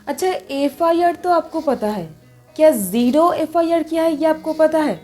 अच्छा, एफआईआर तो आपको पता है, क्या जीरो एफआईआर क्या है ये आपको पता है?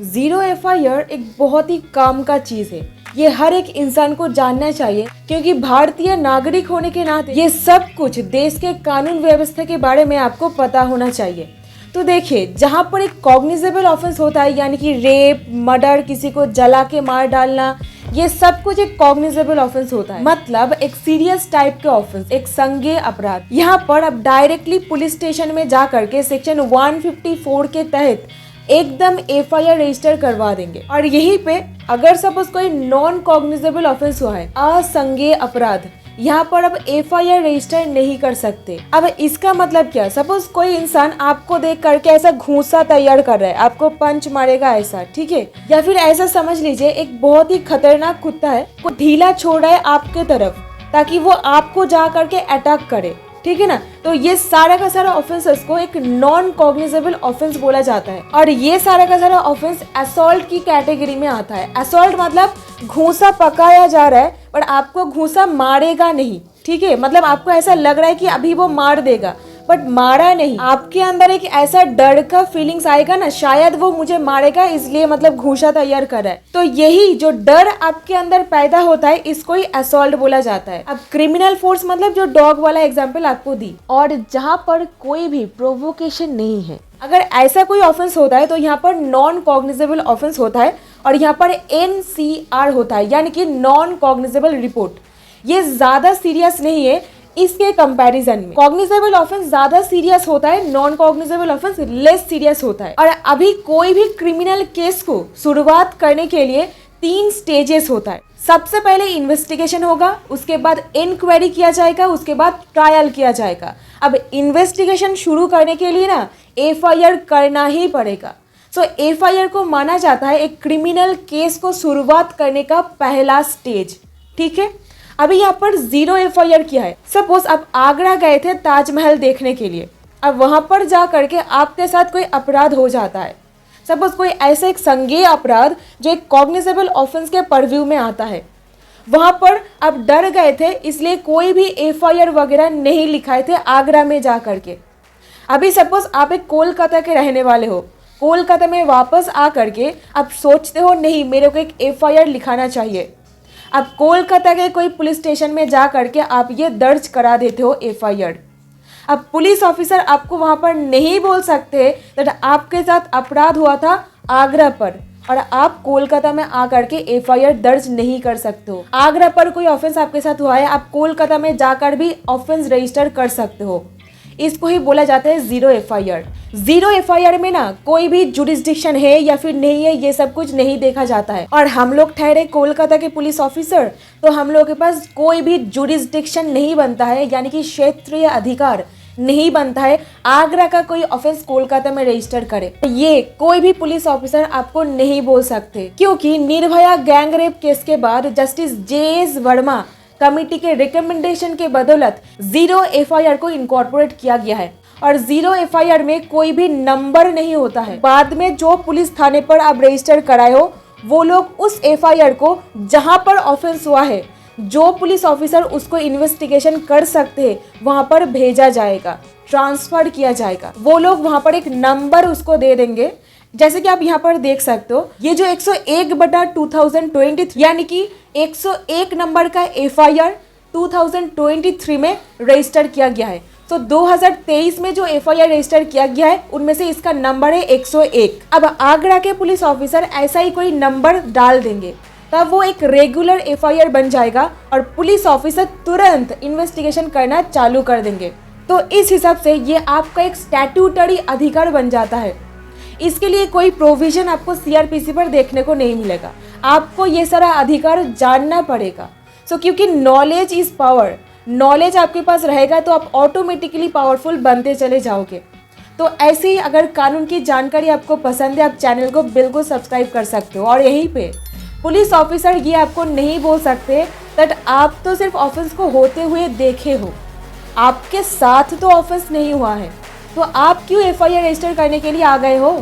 जीरो एफआईआर एक बहुत ही काम का चीज है। ये हर एक इंसान को जानना चाहिए, क्योंकि भारतीय नागरिक होने के नाते ये सब कुछ देश के कानून व्यवस्था के बारे में आपको पता होना चाहिए। तो देखिए, जहाँ पर एक कॉग्निजेबल ऑफेंस होता है, यानी कि रेप, मर्डर, किसी को जला के मार डालना, ये सब कुछ एक कॉग्निजेबल ऑफेंस होता है। मतलब एक सीरियस टाइप के ऑफेंस, एक संज्ञेय अपराध। यहाँ पर अब डायरेक्टली पुलिस स्टेशन में जा करके सेक्शन 154 के तहत एकदम एफआईआर रजिस्टर करवा देंगे। और यहीं पे अगर सपोज कोई नॉन कॉग्निजेबल ऑफेंस हुआ है, असंज्ञेय अपराध, यहाँ पर अब एफआईआर रजिस्टर नहीं कर सकते। अब इसका मतलब क्या? सपोज कोई इंसान आपको देख करके ऐसा घूंसा तैयार कर रहा है, आपको पंच मारेगा ऐसा, ठीक है? या फिर ऐसा समझ लीजिए एक बहुत ही खतरनाक कुत्ता है, वो ढीला छोड़ रहा है आपके तरफ ताकि वो आपको जा करके अटैक करे, ठीक है ना? तो ये सारा का सारा ऑफेंसेस को एक नॉन कॉग्निजेबल ऑफेंस बोला जाता है। और ये सारा का सारा ऑफेंस असॉल्ट की कैटेगरी में आता है। असॉल्ट मतलब घूंसा पकाया जा रहा है पर आपको घूंसा मारेगा नहीं, ठीक है? मतलब आपको ऐसा लग रहा है कि अभी वो मार देगा, बट मारा नहीं। आपके अंदर एक ऐसा डर का फीलिंग्स आएगा ना, शायद वो मुझे मारेगा, इसलिए मतलब घूंसा तैयार कर रहा है। तो यही जो डर आपके अंदर पैदा होता है, इसको ही असॉल्ट बोला जाता है। अब क्रिमिनल फोर्स मतलब जो डॉग वाला एग्जांपल आपको दी, और जहाँ पर कोई भी प्रोवोकेशन नहीं है, अगर ऐसा कोई ऑफेंस होता है तो यहाँ पर नॉन कॉग्निजेबल ऑफेंस होता है। और यहाँ पर NCR होता है, यानी कि नॉन कॉग्निजेबल रिपोर्ट। ये ज्यादा सीरियस नहीं है इसके कंपैरिजन में। कॉग्निजेबल ऑफेंस ज्यादा सीरियस होता है, non cognizable offence less serious होता है। और अभी कोई भी क्रिमिनल केस को शुरुआत करने के लिए 3 स्टेजेस होता है। सबसे पहले इन्वेस्टिगेशन होगा, उसके बाद इंक्वायरी किया जाएगा, उसके बाद ट्रायल किया जाएगा। अब इन्वेस्टिगेशन शुरू करने के लिए ना एफआईआर करना ही पड़ेगा। सो एफआईआर को माना जाता है एक क्रिमिनल केस को शुरुआत करने का पहला स्टेज, ठीक है? अभी यहाँ पर जीरो एफआईआर किया है। सपोज आप आगरा गए थे ताजमहल देखने के लिए, अब वहां पर जा करके आपके साथ कोई अपराध हो जाता है। सपोज कोई ऐसा एक संज्ञेय अपराध जो एक कॉग्निजेबल ऑफेंस के परव्यू में आता है, वहां पर आप डर गए थे, इसलिए कोई भी एफआईआर वगैरह नहीं लिखाए थे आगरा में जा करके। अभी सपोज आप एक कोलकाता के रहने वाले हो, कोलकाता में वापस आ करके आप सोचते हो नहीं मेरे को एक एफआईआर लिखाना चाहिए। अब कोलकाता के कोई पुलिस स्टेशन में जा करके आप ये दर्ज करा देते हो एफआईआर। अब पुलिस ऑफिसर आपको वहां पर नहीं बोल सकते दैट आपके साथ अपराध हुआ था आगरा पर, और आप कोलकाता में आ करके एफआईआर दर्ज नहीं कर सकते हो। आगरा पर कोई ऑफेंस आपके साथ हुआ है, आप कोलकाता में जाकर भी ऑफेंस रजिस्टर कर सकते हो। इसको ही बोला जाता है जीरो एफआईआर। जीरो एफआईआर में ना कोई भी जुरिस्डिक्शन है या फिर नहीं है, ये सब कुछ नहीं देखा जाता है। और हम लोग ठहरे कोलकाता के पुलिस ऑफिसर, तो हम लोग के पास कोई भी जुरिस्डिक्शन नहीं बनता है, यानी कि क्षेत्रीय अधिकार नहीं बनता है आगरा का कोई ऑफेंस कोलकाता में रजिस्टर करे। ये कोई भी पुलिस ऑफिसर आपको नहीं बोल सकते, क्योंकि निर्भया गैंग रेप केस के बाद जस्टिस JS वर्मा कमिटी के रिकमेंडेशन के बदौलत जीरो एफआईआर को इनकॉर्पोरेट किया गया है। और जीरो एफआईआर में कोई भी नंबर नहीं होता है। बाद में जो पुलिस थाने पर आप रजिस्टर कराए हो, वो लोग उस एफआईआर को जहां पर ऑफेंस हुआ है, जो पुलिस ऑफिसर उसको इन्वेस्टिगेशन कर सकते हैं, वहां पर भेजा जाएगा, ट्रांसफर किया जाएगा। वो लोग वहां पर एक नंबर उसको दे देंगे। जैसे कि आप यहाँ पर देख सकते हो, ये जो 101/2023 यानी कि 101 नंबर का एफआईआर 2023 में रजिस्टर किया गया है। तो 2023 में जो एफआईआर रजिस्टर किया गया है, उनमें से इसका नंबर है 101। अब आगरा के पुलिस ऑफिसर ऐसा ही कोई नंबर डाल देंगे, तब वो एक रेगुलर एफआईआर बन जाएगा और पुलिस ऑफिसर तुरंत इन्वेस्टिगेशन करना चालू कर देंगे। तो इस हिसाब से ये आपका एक स्टैट्यूटरी अधिकार बन जाता है। इसके लिए कोई प्रोविजन आपको सीआरपीसी पर देखने को नहीं मिलेगा। आपको ये सारा अधिकार जानना पड़ेगा। क्योंकि नॉलेज इज पावर, नॉलेज आपके पास रहेगा तो आप ऑटोमेटिकली पावरफुल बनते चले जाओगे। तो ऐसे ही अगर कानून की जानकारी आपको पसंद है, आप चैनल को बिल्कुल सब्सक्राइब कर सकते हो। और यहीं पे पुलिस ऑफिसर ये आपको नहीं बोल सकते दैट आप तो सिर्फ ऑफेंस को होते हुए देखे हो, आपके साथ तो ऑफेंस नहीं हुआ है, तो आप क्यों एफआईआर रजिस्टर करने के लिए आ गए हो?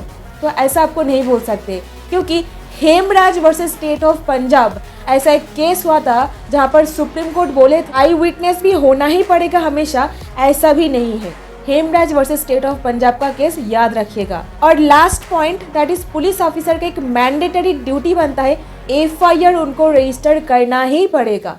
तो ऐसा आपको नहीं बोल सकते, क्योंकि Hemraj versus state of Punjab ऐसा एक केस हुआ था जहां पर सुप्रीम कोर्ट बोले आई विटनेस भी होना ही पड़ेगा हमेशा, ऐसा भी नहीं है। Hemraj versus state of Punjab का केस याद रखिएगा। और last point that is police officer का एक मैंडेटरी ड्यूटी बनता है, एफआईआर उनको रजिस्टर करना ही पड़ेगा।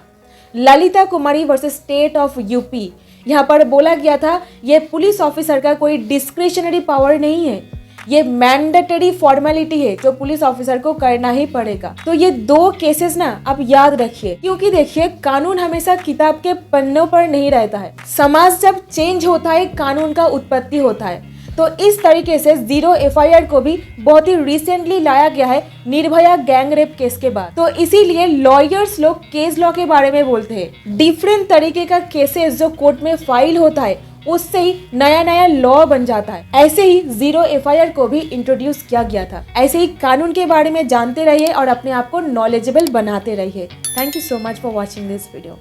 ललिता कुमारी वर्सेस स्टेट ऑफ यूपी, यहाँ पर बोला गया था ये पुलिस ऑफिसर का कोई डिस्क्रिशनरी पावर नहीं है, ये मैंडेटरी फॉर्मेलिटी है जो पुलिस ऑफिसर को करना ही पड़ेगा। तो ये दो केसेस ना आप याद रखिए, क्योंकि देखिए कानून हमेशा किताब के पन्नों पर नहीं रहता है। समाज जब चेंज होता है कानून का उत्पत्ति होता है। तो इस तरीके से जीरो एफआईआर को भी बहुत ही रिसेंटली लाया गया है निर्भया गैंग रेप केस के बाद। तो इसीलिए लॉयर्स लोग केस लॉ के बारे में बोलते हैं। डिफरेंट तरीके का केसेस जो कोर्ट में फाइल होता है उससे ही नया नया लॉ बन जाता है। ऐसे ही जीरो एफआईआर को भी इंट्रोड्यूस किया गया था। ऐसे ही कानून के बारे में जानते रहिए और अपने आप को नॉलेजेबल बनाते रहिए। Thank you so much for watching this video.